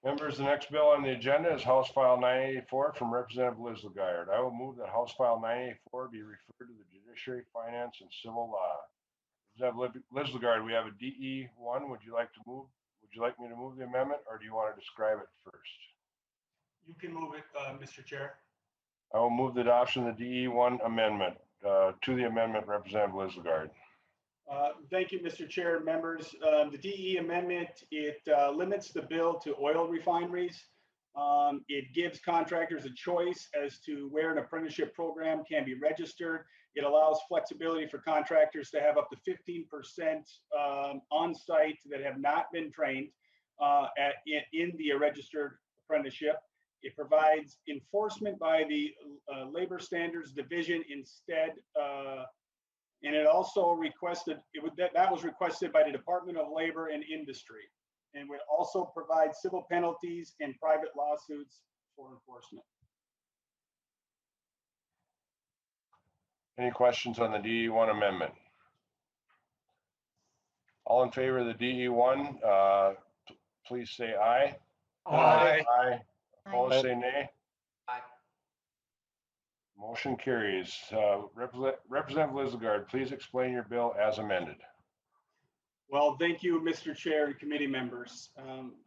Members, the next bill on the agenda is House File 984 from Representative Lizzigard. I will move that House File 984 be referred to the Judiciary, Finance, and Civil Law. Representative Lizzigard, we have a DE1. Would you like me to move the amendment, or do you want to describe it first? You can move it, Mr. Chair. I will move the adoption of the DE1 amendment. To the amendment, Representative Lizzigard. Thank you, Mr. Chair, members. The DE amendment, it limits the bill to oil refineries. It gives contractors a choice as to where an apprenticeship program can be registered. It allows flexibility for contractors to have up to 15% on site that have not been trained in the registered apprenticeship. It provides enforcement by the Labor Standards Division instead. And it also requested, that was requested by the Department of Labor and Industry, and would also provide civil penalties and private lawsuits for enforcement. Any questions on the DE1 amendment? All in favor of the DE1, please say aye. Aye. Aye. Opposed, say nay. Aye. Motion carries. Representative Lizzigard, please explain your bill as amended. Well, thank you, Mr. Chair and committee members.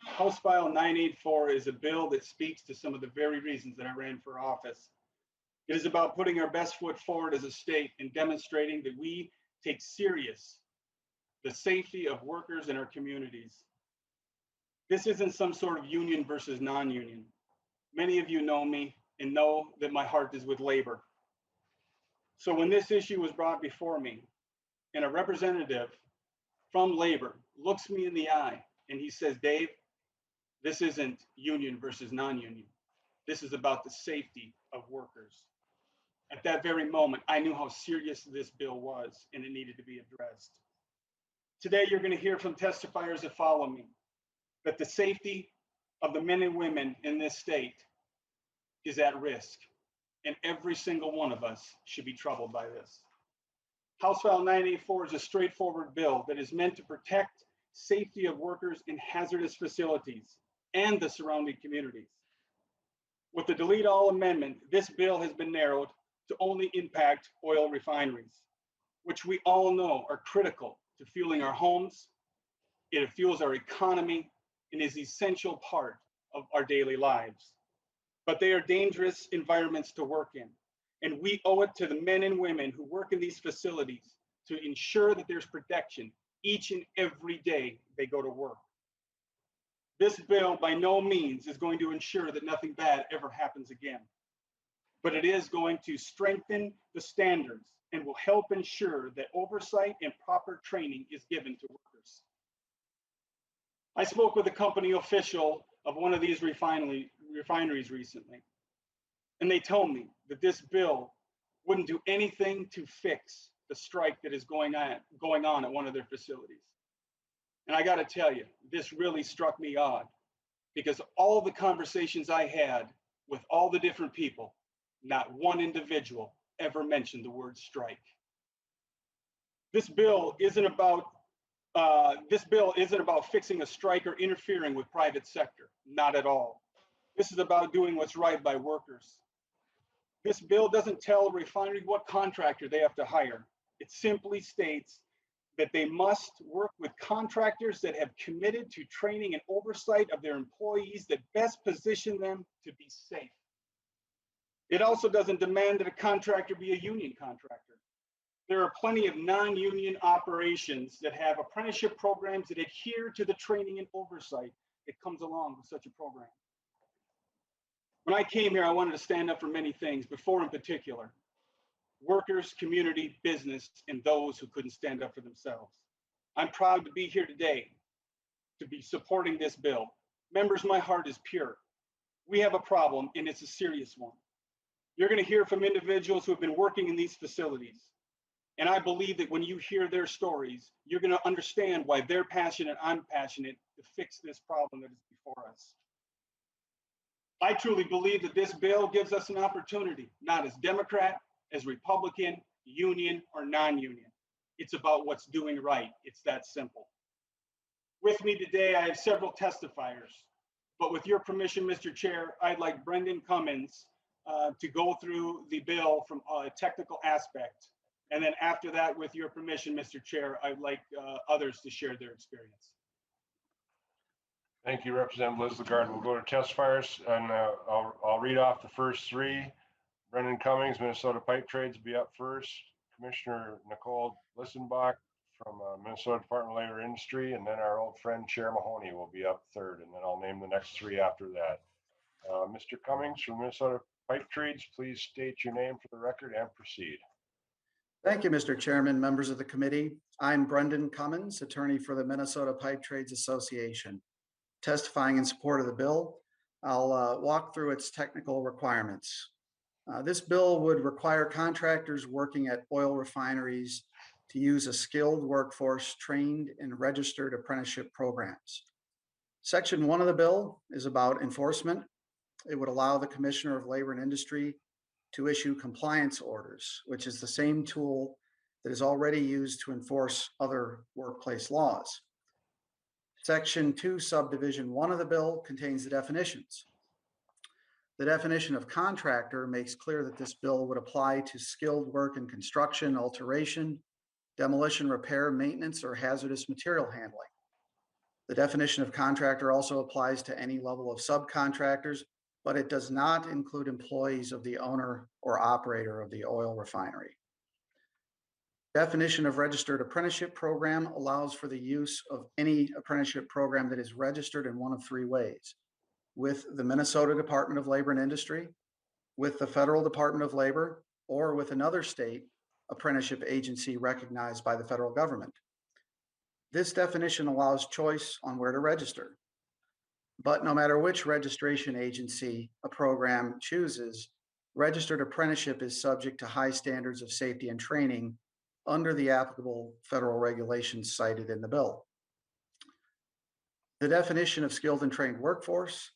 House File 984 is a bill that speaks to some of the very reasons that I ran for office. It is about putting our best foot forward as a state and demonstrating that we take serious the safety of workers in our communities. This isn't some sort of union versus non-union. Many of you know me and know that my heart is with labor. So when this issue was brought before me and a representative from labor looks me in the eye and he says, Dave, this isn't union versus non-union. This is about the safety of workers. At that very moment, I knew how serious this bill was and it needed to be addressed. Today, you're going to hear from testifiers that follow me that the safety of the men and women in this state is at risk, and every single one of us should be troubled by this. House File 984 is a straightforward bill that is meant to protect safety of workers in hazardous facilities and the surrounding communities. With the delete all amendment, this bill has been narrowed to only impact oil refineries, which we all know are critical to fueling our homes. It fuels our economy and is an essential part of our daily lives. But they are dangerous environments to work in. And we owe it to the men and women who work in these facilities to ensure that there's protection each and every day they go to work. This bill by no means is going to ensure that nothing bad ever happens again, but it is going to strengthen the standards and will help ensure that oversight and proper training is given to workers. I spoke with a company official of one of these refineries recently, and they told me that this bill wouldn't do anything to fix the strike that is going on at one of their facilities. And I got to tell you, this really struck me odd, because all the conversations I had with all the different people, not one individual ever mentioned the word strike. This bill isn't about fixing a strike or interfering with private sector, not at all. This is about doing what's right by workers. This bill doesn't tell a refinery what contractor they have to hire. It simply states that they must work with contractors that have committed to training and oversight of their employees that best position them to be safe. It also doesn't demand that a contractor be a union contractor. There are plenty of non-union operations that have apprenticeship programs that adhere to the training and oversight that comes along with such a program. When I came here, I wanted to stand up for many things, but four in particular: workers, community, business, and those who couldn't stand up for themselves. I'm proud to be here today to be supporting this bill. Members, my heart is pure. We have a problem, and it's a serious one. You're going to hear from individuals who have been working in these facilities. And I believe that when you hear their stories, you're going to understand why they're passionate, I'm passionate to fix this problem that is before us. I truly believe that this bill gives us an opportunity, not as Democrat, as Republican, union, or non-union. It's about what's doing right. It's that simple. With me today, I have several testifiers But with your permission, Mr. Chair, I'd like Brendan Cummings to go through the bill from a technical aspect. And then after that, with your permission, Mr. Chair, I'd like others to share their experience. Thank you, Representative Lizzigard. We'll go to testifiers, and I'll read off the first three. Brendan Cummings, Minnesota Pipe Trades, will be up first. Commissioner Nicole Blissenbach from Minnesota Department of Labor Industry, and then our old friend Chair Mahoney will be up third, and then I'll name the next three after that. Mr. Cummings from Minnesota Pipe Trades, please state your name for the record and proceed. Thank you, Mr. Chairman, members of the committee. I'm Brendan Cummings, attorney for the Minnesota Pipe Trades Association. Testifying in support of the bill, I'll walk through its technical requirements. This bill would require contractors working at oil refineries to use a skilled workforce trained in registered apprenticeship programs. Section 1 of the bill is about enforcement. It would allow the Commissioner of Labor and Industry to issue compliance orders, which is the same tool that is already used to enforce other workplace laws. Section 2, subdivision 1 of the bill contains the definitions. The definition of contractor makes clear that this bill would apply to skilled work in construction, alteration, demolition, repair, maintenance, or hazardous material handling. The definition of contractor also applies to any level of subcontractors, but it does not include employees of the owner or operator of the oil refinery. Definition of registered apprenticeship program allows for the use of any apprenticeship program that is registered in one of three ways: with the Minnesota Department of Labor and Industry, with the Federal Department of Labor, or with another state apprenticeship agency recognized by the federal government. This definition allows choice on where to register. But no matter which registration agency a program chooses, registered apprenticeship is subject to high standards of safety and training under the applicable federal regulations cited in the bill. The definition of skilled and trained workforce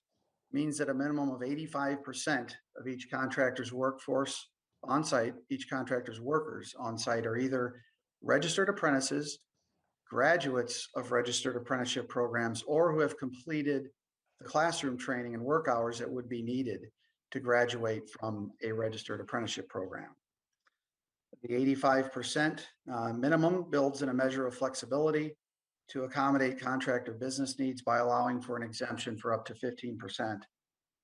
means that a minimum of 85% of each contractor's workforce on site, each contractor's workers on site, are either registered apprentices, graduates of registered apprenticeship programs, or who have completed the classroom training and work hours that would be needed to graduate from a registered apprenticeship program. The 85% minimum builds in a measure of flexibility to accommodate contractor business needs by allowing for an exemption for up to 15%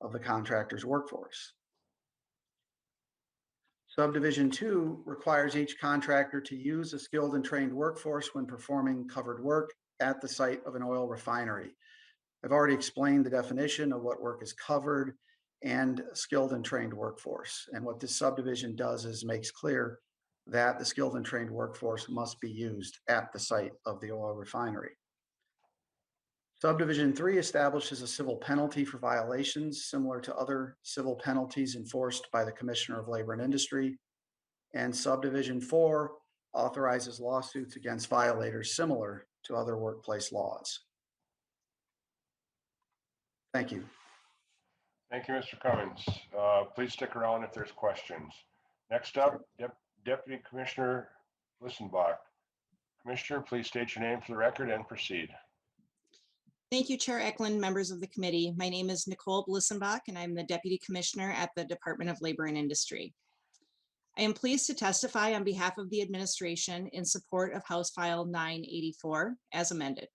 of the contractor's workforce. Subdivision 2 requires each contractor to use a skilled and trained workforce when performing covered work at the site of an oil refinery. I've already explained the definition of what work is covered and skilled and trained workforce. And what this subdivision does is makes clear that the skilled and trained workforce must be used at the site of the oil refinery. Subdivision 3 establishes a civil penalty for violations similar to other civil penalties enforced by the Commissioner of Labor and Industry. And Subdivision 4 authorizes lawsuits against violators similar to other workplace laws. Thank you. Thank you, Mr. Cummings. Please stick around if there's questions. Next up, Deputy Commissioner Blissenbach. Commissioner, please state your name for the record and proceed. Thank you, Chair Eklund, members of the committee. My name is Nicole Blissenbach, and I'm the Deputy Commissioner at the Department of Labor and Industry. I am pleased to testify on behalf of the administration in support of House File 984 as amended.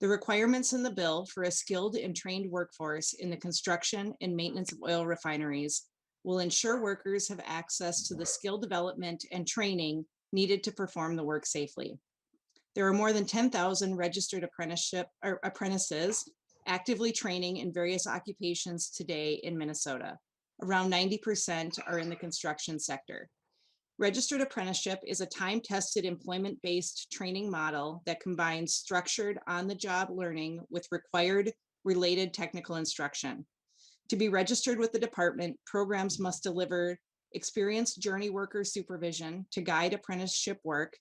The requirements in the bill for a skilled and trained workforce in the construction and maintenance of oil refineries will ensure workers have access to the skill development and training needed to perform the work safely. There are more than 10,000 registered apprentices actively training in various occupations today in Minnesota. Around 90% are in the construction sector. Registered apprenticeship is a time-tested employment-based training model that combines structured on-the-job learning with required related technical instruction. To be registered with the department, programs must deliver experienced journey worker supervision to guide apprenticeship work,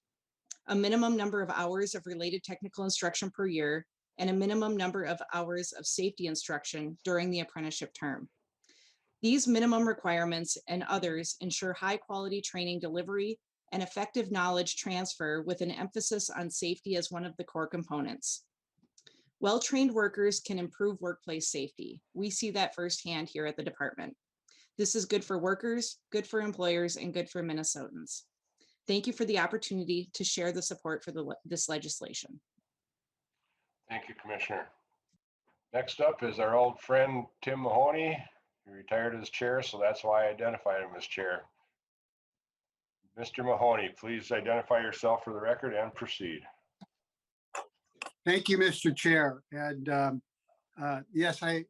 a minimum number of hours of related technical instruction per year, and a minimum number of hours of safety instruction during the apprenticeship term. These minimum requirements and others ensure high quality training delivery and effective knowledge transfer with an emphasis on safety as one of the core components. Well-trained workers can improve workplace safety. We see that firsthand here at the department. This is good for workers, good for employers, and good for Minnesotans. Thank you for the opportunity to share the support for this legislation. Thank you, Commissioner. Next up is our old friend, Tim Mahoney. He retired as chair, so that's why I identified him as chair. Mr. Mahoney, please identify yourself for the record and proceed. Thank you, Mr. Chair. And yes, I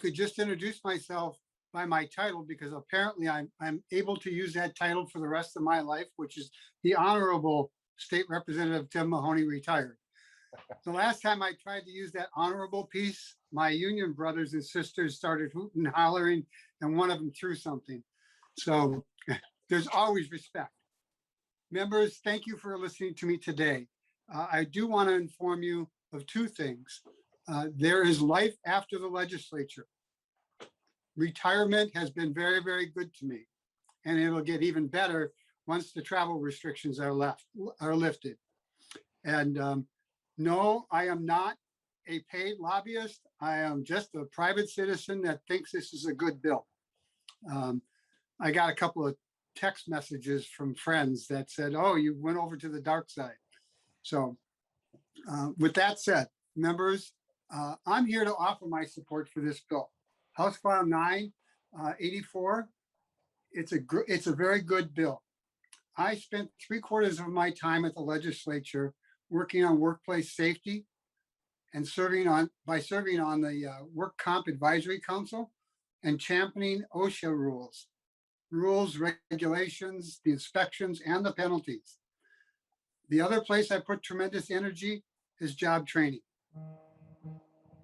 could just introduce myself by my title because apparently I'm able to use that title for the rest of my life, which is the Honorable State Representative Tim Mahoney, retired. The last time I tried to use that honorable piece, my union brothers and sisters started hooting and hollering, and one of them threw something. So there's always respect. Members, thank you for listening to me today. I do want to inform you of two things. There is life after the legislature. Retirement has been very, very good to me, and it'll get even better once the travel restrictions are lifted. And no, I am not a paid lobbyist. I am just a private citizen that thinks this is a good bill. I got a couple of text messages from friends that said, oh, you went over to the dark side. So with that said, members, I'm here to offer my support for this bill. House File 984, it's a very good bill. I spent 3/4 of my time at the legislature working on workplace safety and serving on the Work Comp Advisory Council and championing OSHA rules, regulations, the inspections, and the penalties. The other place I put tremendous energy is job training.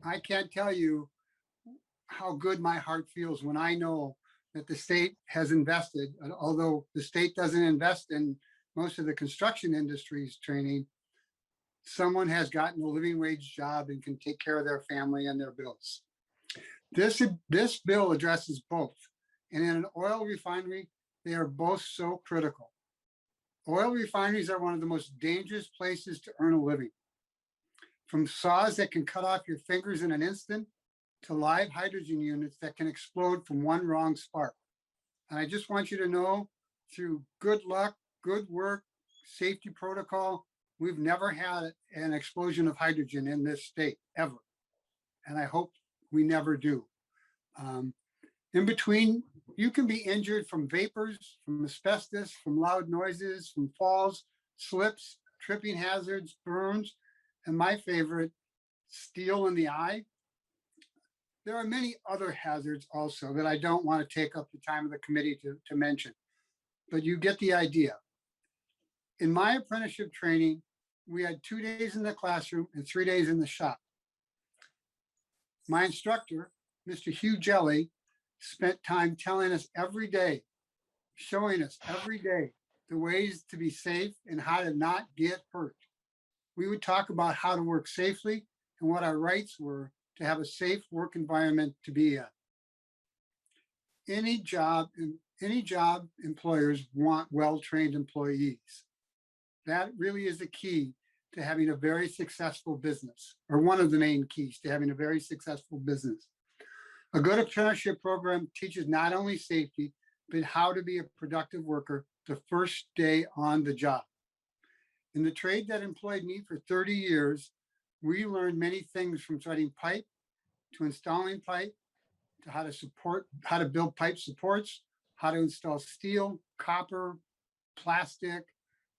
I can't tell you how good my heart feels when I know that the state has invested, although the state doesn't invest in most of the construction industry's training, someone has gotten a living wage job and can take care of their family and their bills. This bill addresses both. And in an oil refinery, they are both so critical. Oil refineries are one of the most dangerous places to earn a living. From saws that can cut off your fingers in an instant to live hydrogen units that can explode from one wrong spark. And I just want you to know, through good luck, good work, safety protocol, we've never had an explosion of hydrogen in this state, ever. And I hope we never do. In between, you can be injured from vapors, from asbestos, from loud noises, from falls, slips, tripping hazards, burns, and my favorite, steel in the eye. There are many other hazards also that I don't want to take up the time of the committee to mention, but you get the idea. In my apprenticeship training, we had 2 days in the classroom and 3 days in the shop. My instructor, Mr. Hugh Jelly, spent time telling us every day, showing us every day the ways to be safe and how to not get hurt. We would talk about how to work safely and what our rights were to have a safe work environment to be in. Any job employers want well-trained employees. That really is the key to having a very successful business, or one of the main keys to having a very successful business. A good apprenticeship program teaches not only safety, but how to be a productive worker the first day on the job. In the trade that employed me for 30 years, we learned many things from threading pipe to installing pipe, to how to build pipe supports, how to install steel, copper, plastic,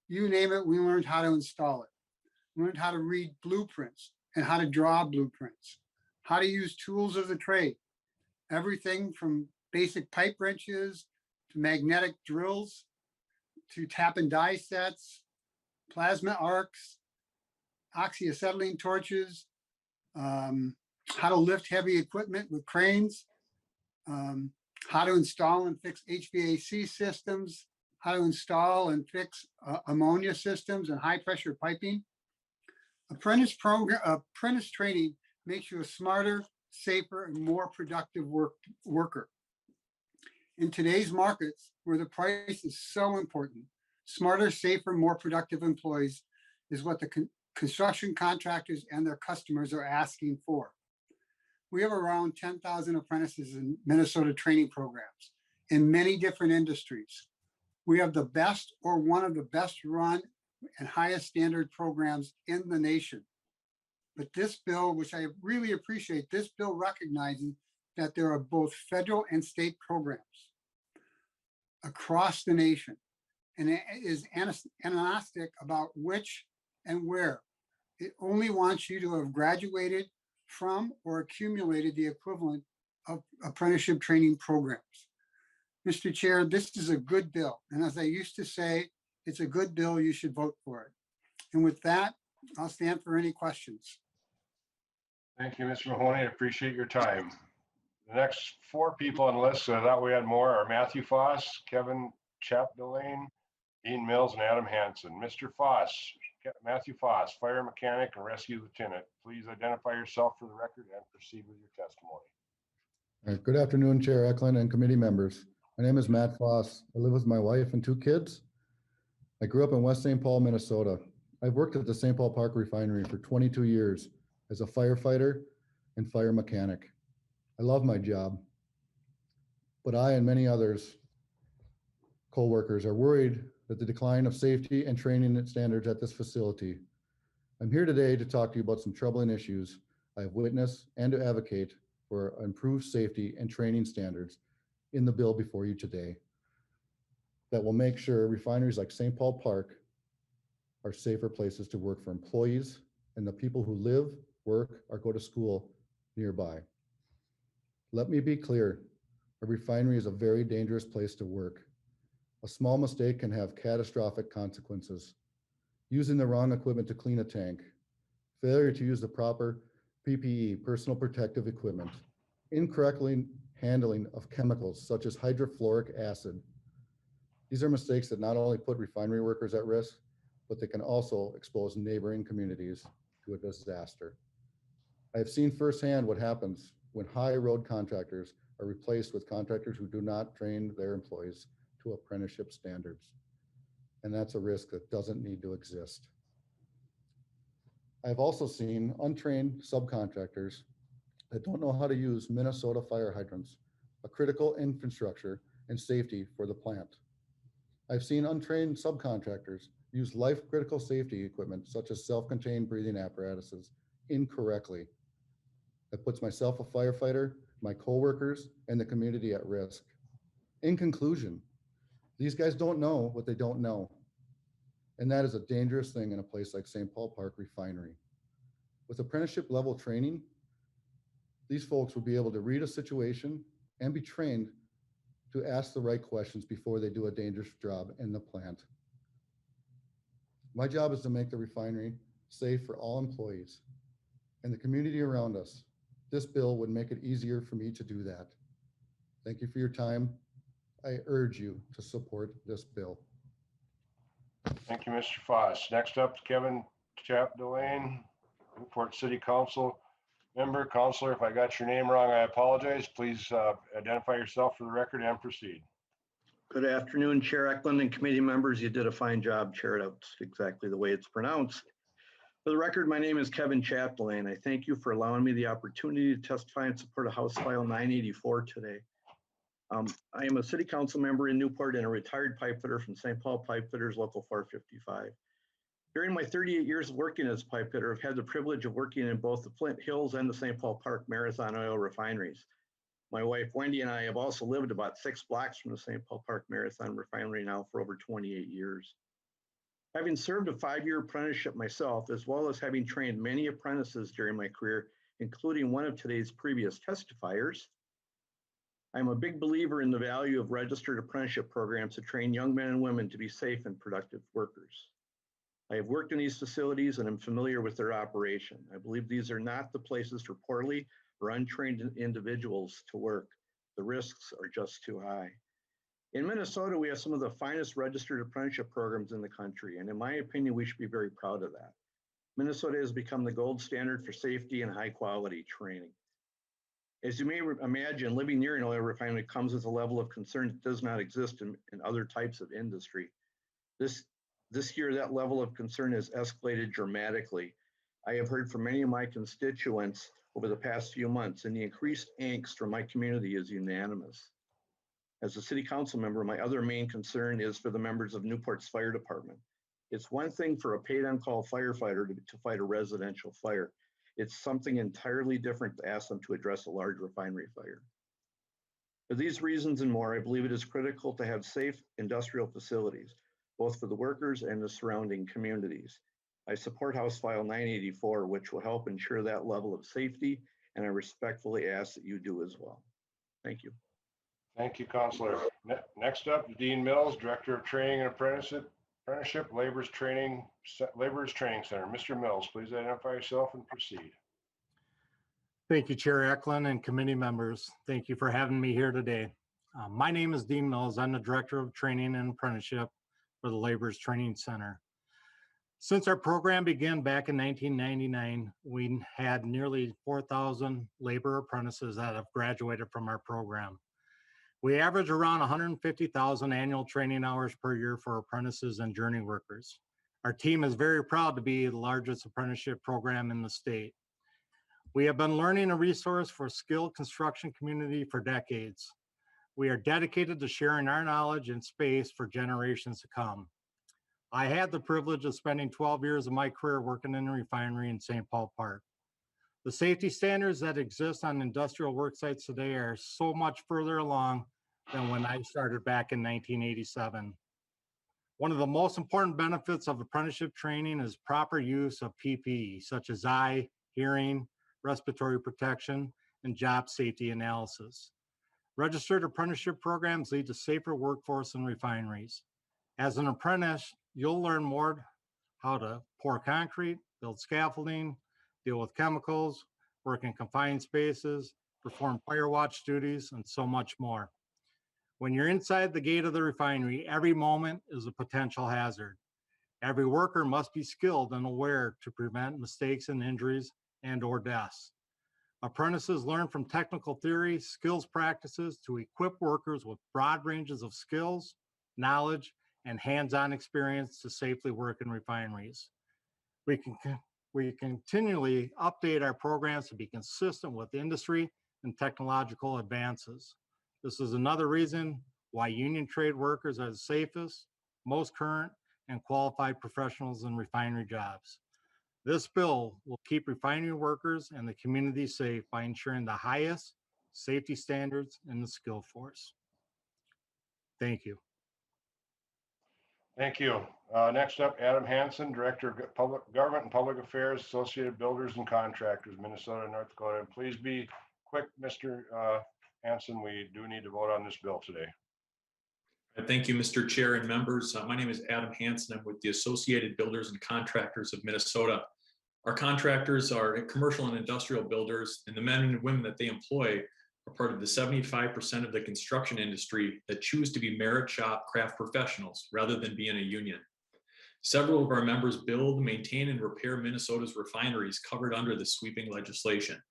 you name it, we learned how to install it. We learned how to read blueprints and how to draw blueprints, how to use tools of the trade. Everything from basic pipe wrenches to magnetic drills to tap and die sets, plasma arcs, oxyacetylene torches, how to lift heavy equipment with cranes, how to install and fix HVAC systems, how to install and fix ammonia systems and high pressure piping. Apprentice training makes you a smarter, safer, and more productive worker. In today's markets, where the price is so important, smarter, safer, more productive employees is what the construction contractors and their customers are asking for. We have around 10,000 apprentices in Minnesota training programs in many different industries. We have the best or one of the best run and highest standard programs in the nation. But this bill, which I really appreciate, this bill recognizes that there are both federal and state programs across the nation. And it is agnostic about which and where. It only wants you to have graduated from or accumulated the equivalent of apprenticeship training programs. Mr. Chair, this is a good bill. And as I used to say, it's a good bill, you should vote for it. And with that, I'll stand for any questions. Thank you, Mr. Mahoney. I appreciate your time. The next 4 people on the list, I thought we had more, are Matthew Foss, Kevin Chapdelaine, Dean Mills, and Adam Hansen. Mr. Foss, Matthew Foss, fire mechanic and rescue lieutenant. Please identify yourself for the record and proceed with your testimony. All right, good afternoon, Chair Eklund and committee members. My name is Matt Foss. I live with my wife and 2 kids. I grew up in West St. Paul, Minnesota. I've worked at the St. Paul Park Refinery for 22 years as a firefighter and fire mechanic. I love my job, but I and many others, co-workers, are worried that the decline of safety and training standards at this facility. I'm here today to talk to you about some troubling issues I have witnessed and to advocate for improved safety and training standards in the bill before you today that will make sure refineries like St. Paul Park are safer places to work for employees and the people who live, work, or go to school nearby. Let me be clear, a refinery is a very dangerous place to work. A small mistake can have catastrophic consequences. Using the wrong equipment to clean a tank, failure to use the proper PPE, personal protective equipment, incorrectly handling of chemicals such as hydrofluoric acid. These are mistakes that not only put refinery workers at risk, but they can also expose neighboring communities to a disaster. I have seen firsthand what happens when high road contractors are replaced with contractors who do not train their employees to apprenticeship standards. And that's a risk that doesn't need to exist. I've also seen untrained subcontractors that don't know how to use Minnesota fire hydrants, a critical infrastructure and safety for the plant. I've seen untrained subcontractors use life-critical safety equipment such as self-contained breathing apparatuses incorrectly. That puts myself, a firefighter, my coworkers, and the community at risk. In conclusion, these guys don't know what they don't know. And that is a dangerous thing in a place like St. Paul Park Refinery. With apprenticeship level training, these folks will be able to read a situation and be trained to ask the right questions before they do a dangerous job in the plant. My job is to make the refinery safe for all employees and the community around us. This bill would make it easier for me to do that. Thank you for your time. I urge you to support this bill. Thank you, Mr. Foss. Next up, Kevin Chapdelaine, Newport City Council member. Counselor, if I got your name wrong, I apologize. Please identify yourself for the record and proceed. Good afternoon, Chair Eklund and committee members. You did a fine job, Chair. That's exactly the way it's pronounced. For the record, my name is Kevin Chapdelaine. I thank you for allowing me the opportunity to testify in support of House File 984 today. I am a city council member in Newport and a retired pipe fitter from St. Paul Pipe Fitters Local 455. During my 38 years of working as a pipe fitter, I've had the privilege of working in both the Flint Hills and the St. Paul Park Marathon oil refineries. My wife, Wendy, and I have also lived about 6 blocks from the St. Paul Park Marathon refinery now for over 28 years. Having served a 5-year apprenticeship myself, as well as having trained many apprentices during my career, including one of today's previous testifiers, I'm a big believer in the value of registered apprenticeship programs to train young men and women to be safe and productive workers. I have worked in these facilities and am familiar with their operation. I believe these are not the places for poorly or untrained individuals to work. The risks are just too high. In Minnesota, we have some of the finest registered apprenticeship programs in the country, and in my opinion, we should be very proud of that. Minnesota has become the gold standard for safety and high quality training. As you may imagine, living near an oil refinery comes with a level of concern that does not exist in other types of industry. This This year, that level of concern has escalated dramatically. I have heard from many of my constituents over the past few months, and the increased angst from my community is unanimous. As a city council member, my other main concern is for the members of Newport's fire department. It's one thing for a paid on-call firefighter to fight a residential fire. It's something entirely different to ask them to address a large refinery fire. For these reasons and more, I believe it is critical to have safe industrial facilities, both for the workers and the surrounding communities. I support House File 984, which will help ensure that level of safety, and I respectfully ask that you do as well. Thank you. Thank you, Counselor. Next up, Dean Mills, Director of Training and Apprenticeship, Laborers Training Center. Mr. Mills, please identify yourself and proceed. Thank you, Chair Eklund and committee members. Thank you for having me here today. My name is Dean Mills. I'm the Director of Training and Apprenticeship for the Laborers Training Center. Since our program began back in 1999, we had nearly 4,000 labor apprentices that have graduated from our program. We average around 150,000 annual training hours per year for apprentices and journey workers. Our team is very proud to be the largest apprenticeship program in the state. We have been learning a resource for skilled construction community for decades. We are dedicated to sharing our knowledge and space for generations to come. I had the privilege of spending 12 years of my career working in a refinery in St. Paul Park. The safety standards that exist on industrial work sites today are so much further along than when I started back in 1987. One of the most important benefits of apprenticeship training is proper use of PPE, such as eye, hearing, respiratory protection, and job safety analysis. Registered apprenticeship programs lead to safer workforce in refineries. As an apprentice, you'll learn more how to pour concrete, build scaffolding, deal with chemicals, work in confined spaces, perform fire watch duties, and so much more. When you're inside the gate of the refinery, every moment is a potential hazard. Every worker must be skilled and aware to prevent mistakes and injuries and/or deaths. Apprentices learn from technical theory, skills practices to equip workers with broad ranges of skills, knowledge, and hands-on experience to safely work in refineries. We continually update our programs to be consistent with industry and technological advances. This is another reason why union trade workers are the safest, most current, and qualified professionals in refinery jobs. This bill will keep refinery workers and the community safe by ensuring the highest safety standards in the skill force. Thank you. Thank you. Next up, Adam Hansen, Director of Public Government and Public Affairs, Associated Builders and Contractors, Minnesota and North Dakota. And please be quick, Mr. Hansen. We do need to vote on this bill today. Thank you, Mr. Chair and members. My name is Adam Hansen. I'm with the Associated Builders and Contractors of Minnesota. Our contractors are commercial and industrial builders, and the men and women that they employ are part of the 75% of the construction industry that choose to be merit shop craft professionals rather than be in a union. Several of our members build, maintain, and repair Minnesota's refineries covered under the sweeping legislation.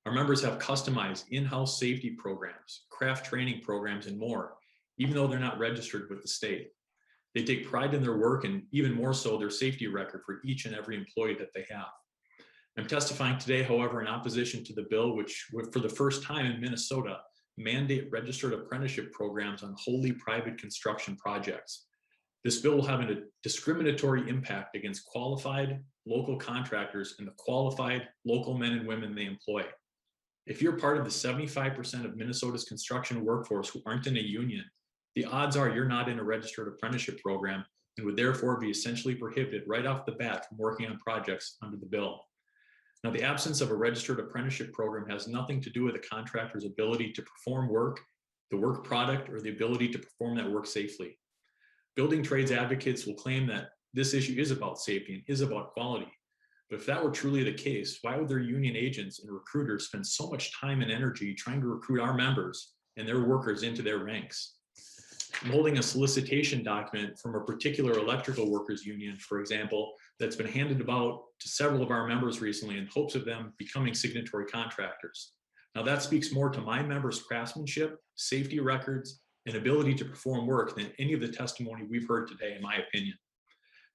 Our members have customized in-house safety programs, craft training programs, and more, even though they're not registered with the state. They take pride in their work and even more so their safety record for each and every employee that they have. I'm testifying today, however, in opposition to the bill, which would, for the first time in Minnesota, mandate registered apprenticeship programs on wholly private construction projects. This bill will have a discriminatory impact against qualified local contractors and the qualified local men and women they employ. If you're part of the 75% of Minnesota's construction workforce who aren't in a union, the odds are you're not in a registered apprenticeship program and would therefore be essentially prohibited right off the bat from working on projects under the bill. Now, the absence of a registered apprenticeship program has nothing to do with a contractor's ability to perform work, the work product, or the ability to perform that work safely. Building trades advocates will claim that this issue is about safety and is about quality. But if that were truly the case, why would their union agents and recruiters spend so much time and energy trying to recruit our members and their workers into their ranks? I'm holding a solicitation document from a particular electrical workers union, for example, that's been handed about to several of our members recently in hopes of them becoming signatory contractors. Now that speaks more to my members' craftsmanship, safety records, and ability to perform work than any of the testimony we've heard today, in my opinion.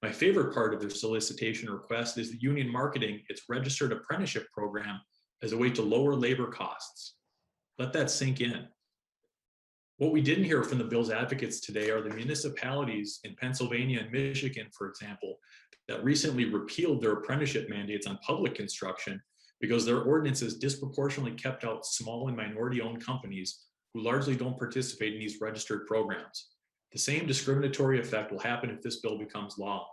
My favorite part of their solicitation request is the union marketing its registered apprenticeship program as a way to lower labor costs. Let that sink in. What we didn't hear from the bill's advocates today are the municipalities in Pennsylvania and Michigan, for example, that recently repealed their apprenticeship mandates on public construction because their ordinances disproportionately kept out small and minority-owned companies who largely don't participate in these registered programs. The same discriminatory effect will happen if this bill becomes law.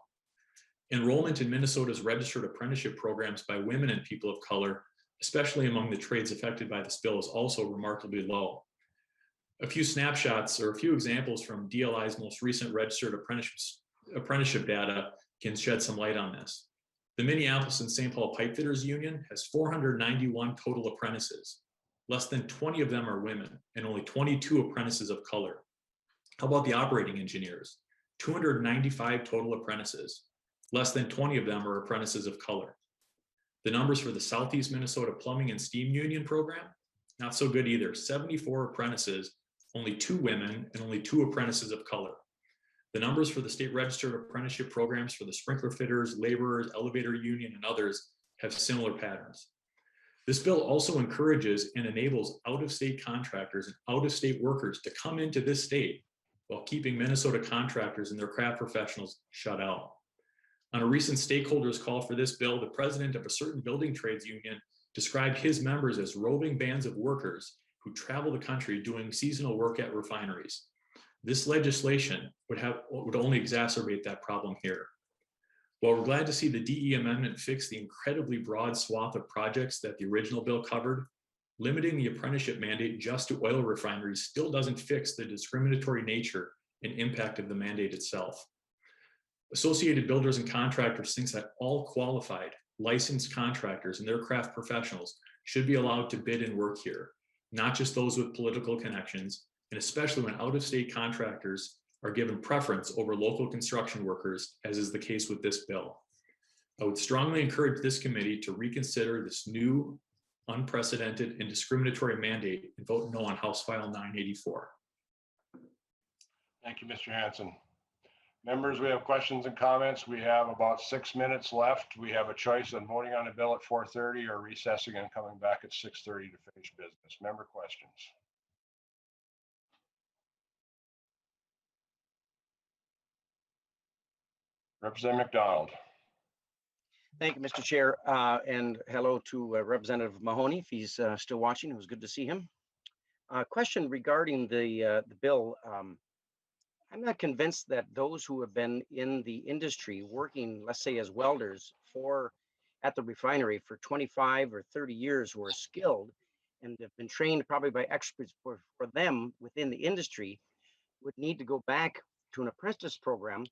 Enrollment in Minnesota's registered apprenticeship programs by women and people of color, especially among the trades affected by this bill, is also remarkably low. A few snapshots or a few examples from DLI's most recent registered apprenticeship data can shed some light on this. The Minneapolis and St. Paul Pipefitters Union has 491 total apprentices. Less than 20 of them are women and only 22 apprentices of color. How about the operating engineers? 295 total apprentices. Less than 20 of them are apprentices of color. The numbers for the Southeast Minnesota Plumbing and Steam Union program, not so good either. 74 apprentices, only 2 women, and only 2 apprentices of color. The numbers for the state registered apprenticeship programs for the sprinkler fitters, laborers, elevator union, and others have similar patterns. This bill also encourages and enables out-of-state contractors and out-of-state workers to come into this state while keeping Minnesota contractors and their craft professionals shut out. On a recent stakeholders call for this bill, the president of a certain building trades union described his members as roving bands of workers who travel the country doing seasonal work at refineries. This legislation would only exacerbate that problem here. While we're glad to see the DE amendment fix the incredibly broad swath of projects that the original bill covered, limiting the apprenticeship mandate just to oil refineries still doesn't fix the discriminatory nature and impact of the mandate itself. Associated Builders and Contractors thinks that all qualified, licensed contractors and their craft professionals should be allowed to bid and work here, not just those with political connections, and especially when out-of-state contractors are given preference over local construction workers, as is the case with this bill. I would strongly encourage this committee to reconsider this new, unprecedented, and discriminatory mandate and vote no on House File 984. Thank you, Mr. Hansen. Members, we have questions and comments. We have about 6 minutes left. We have a choice on voting on the bill at 4:30 or recessing and coming back at 6:30 to finish business. Member questions? Representative McDonald. Thank you, Mr. Chair, and hello to Representative Mahoney, if he's still watching. It was good to see him. Question regarding the bill. I'm not convinced that those who have been in the industry working, let's say as welders at the refinery for 25 or 30 years, who are skilled and have been trained probably by experts for them within the industry, would need to go back to an apprentice program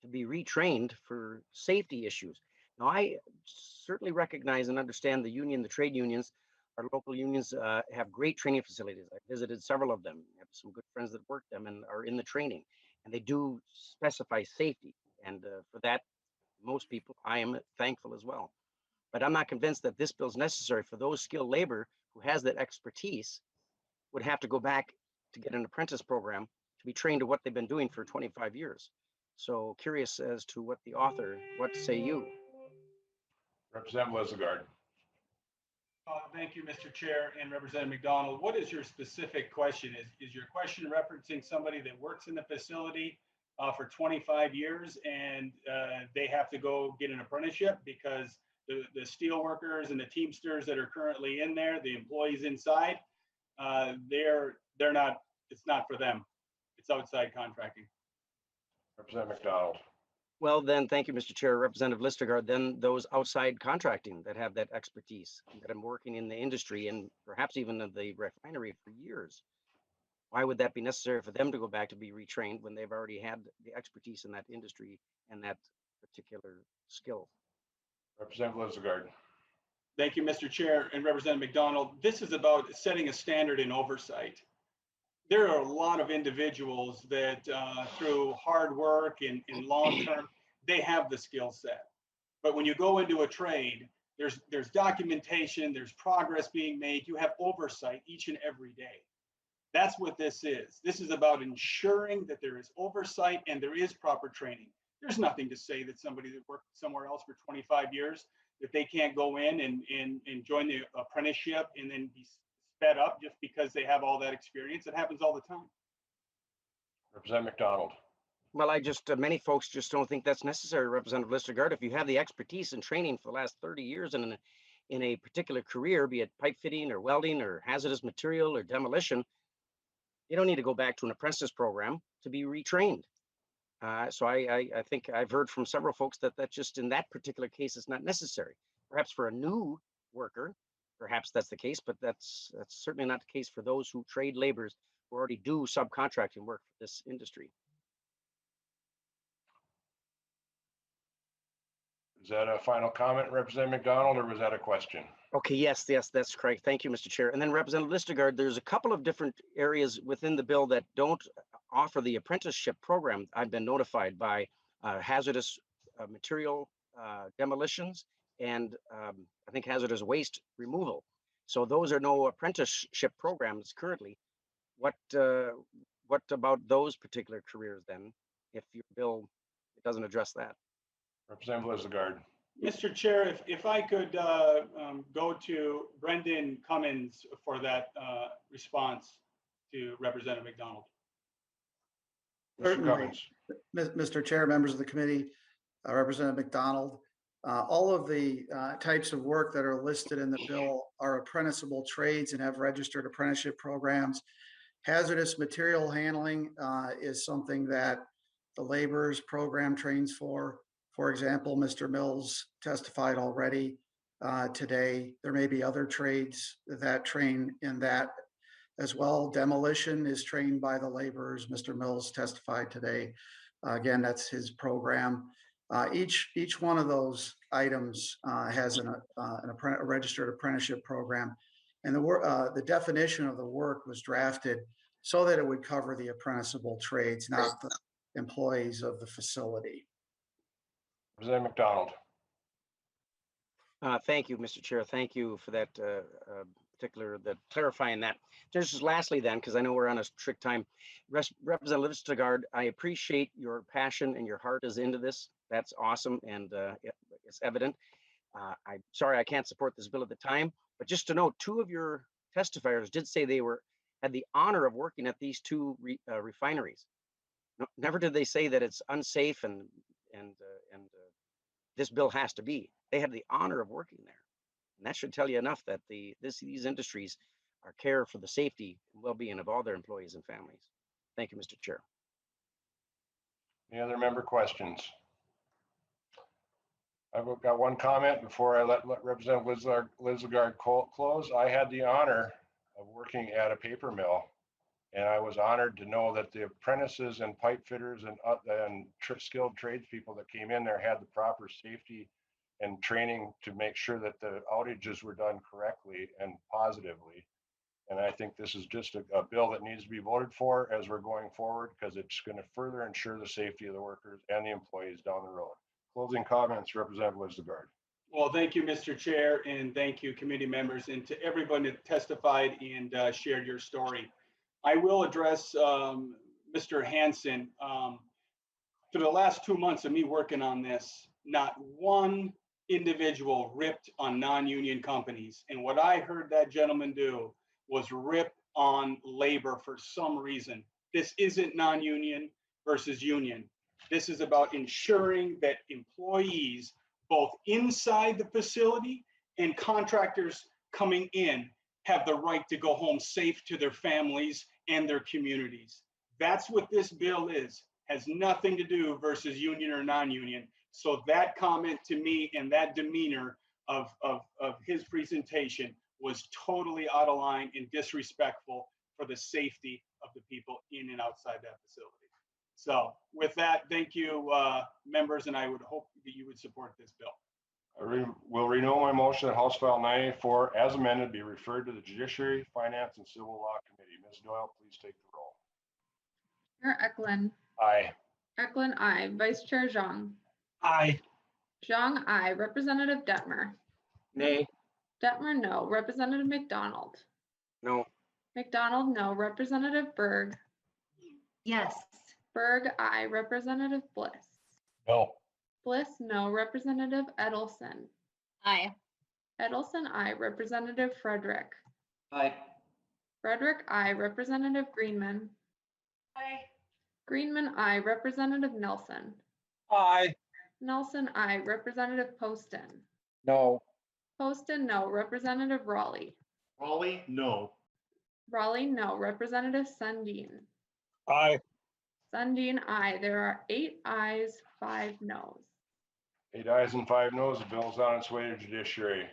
to be retrained for safety issues. Now, I certainly recognize and understand the trade unions, our local unions have great training facilities. I visited several of them. I have some good friends that work them and are in the training, and they do specify safety. And for that, most people, I am thankful as well. But I'm not convinced that this bill is necessary for those skilled labor who has that expertise would have to go back to get an apprentice program to be trained to what they've been doing for 25 years. So curious as to what say you? Representative Lizzigard. Thank you, Mr. Chair and Representative McDonald. What is your specific question? Is your question referencing somebody that works in the facility for 25 years and they have to go get an apprenticeship because the steel workers and the Teamsters that are currently in there, the employees inside, they're not, it's not for them. It's outside contracting. Representative McDonald. Well, then, thank you, Mr. Chair. Representative Lizzigard, then those outside contracting that have that expertise, that have been working in the industry and perhaps even the refinery for years, why would that be necessary for them to go back to be retrained when they've already had the expertise in that industry and that particular skill? Representative Lizzigard. Thank you, Mr. Chair and Representative McDonald. This is about setting a standard in oversight. There are a lot of individuals that through hard work and long term, they have the skill set. But when you go into a trade, there's documentation, there's progress being made. You have oversight each and every day. That's what this is. This is about ensuring that there is oversight and there is proper training. there's nothing to say that somebody that worked somewhere else for 25 years, that they can't go in and join the apprenticeship and then be sped up just because they have all that experience. It happens all the time. Representative McDonald. Well, many folks just don't think that's necessary, Representative Lizzigard. If you have the expertise and training for the last 30 years in a particular career, be it pipe fitting or welding or hazardous material or demolition, you don't need to go back to an apprentice program to be retrained. So I think I've heard from several folks that just in that particular case is not necessary. Perhaps for a new worker, perhaps that's the case, but that's certainly not the case for those who trade laborers who already do subcontracting work for this industry. Is that a final comment, Representative McDonald, or was that a question? Okay, yes, that's correct. Thank you, Mr. Chair. And then Representative Lizzigard, there's a couple of different areas within the bill that don't offer the apprenticeship program. I've been notified by hazardous material demolitions and I think hazardous waste removal. So those are no apprenticeship programs currently. What about those particular careers then, if your bill doesn't address that? Representative Lizzigard. Mr. Chair, if I could go to Brendan Cummings for that response to Representative McDonald. Mr. Certainly. Cummings. Mr. Chair, members of the committee, Representative McDonald, all of the types of work that are listed in the bill are apprenticeable trades and have registered apprenticeship programs. Hazardous material handling is something that the laborers program trains for. For example, Mr. Mills testified already today. There may be other trades that train in that as well. Demolition is trained by the laborers. Mr. Mills testified today. Again, that's his program. Each one of those items has a registered apprenticeship program. And the definition of the work was drafted so that it would cover the apprenticeable trades, not the employees of the facility. Representative McDonald. Thank you, Mr. Chair. Thank you for that clarifying that. Just lastly then, because I know we're on a strict time, Representative Lizzigard, I appreciate your passion and your heart is into this. That's awesome, and it's evident. I'm sorry I can't support this bill at the time, but just to note, two of your testifiers did say they had the honor of working at these two refineries. No, never did they say that it's unsafe and this bill has to be. They had the honor of working there. And that should tell you enough that these industries are care for the safety and well-being of all their employees and families. Thank you, Mr. Chair. Any other member questions? I've got one comment before I let Representative Lizzigard close. I had the honor of working at a paper mill, and I was honored to know that the apprentices and pipe fitters and skilled tradespeople that came in there had the proper safety and training to make sure that the outages were done correctly and positively. And I think this is just a bill that needs to be voted for as we're going forward, because it's going to further ensure the safety of the workers and the employees down the road. Closing comments, Representative Lizzigard. Well, thank you, Mr. Chair, and thank you, committee members, and to everyone that testified and shared your story. I will address Mr. Hansen. For the last 2 months of me working on this, not one individual ripped on non-union companies. And what I heard that gentleman do was rip on labor for some reason. This isn't non-union versus union. This is about ensuring that employees, both inside the facility and contractors coming in, have the right to go home safe to their families and their communities. That's what this bill is. Has nothing to do versus union or non-union. So that comment to me and that demeanor of his presentation was totally out of line and disrespectful for the safety of the people in and outside that facility. So with that, thank you, members, and I would hope that you would support this bill. I will renew my motion that House File 984 as amended be referred to the Judiciary, Finance, and Civil Law Committee. Ms. Doyle, please take the roll. Chair Eklund. Aye. Eklund, aye. Vice Chair Zhang. Aye. Zhang, aye. Representative Detmer. Nay. Detmer, no. Representative McDonald. No. McDonald, no. Representative Berg. Yes. Berg, aye. Representative Bliss. No. Bliss, no. Representative Edelson. Aye. Edelson, I. Representative Frederick. Aye. Frederick, I. Representative Greenman. Aye. Greenman, I. Representative Nelson. Aye. Nelson, I. Representative Poston. No. Poston, no. Representative Raleigh. Raleigh, no. Raleigh, no. Representative Sundin. Aye. Sundin, I. There are 8 ayes, 5 noes. 8 ayes and 5 noes. The bill is on its way to judiciary.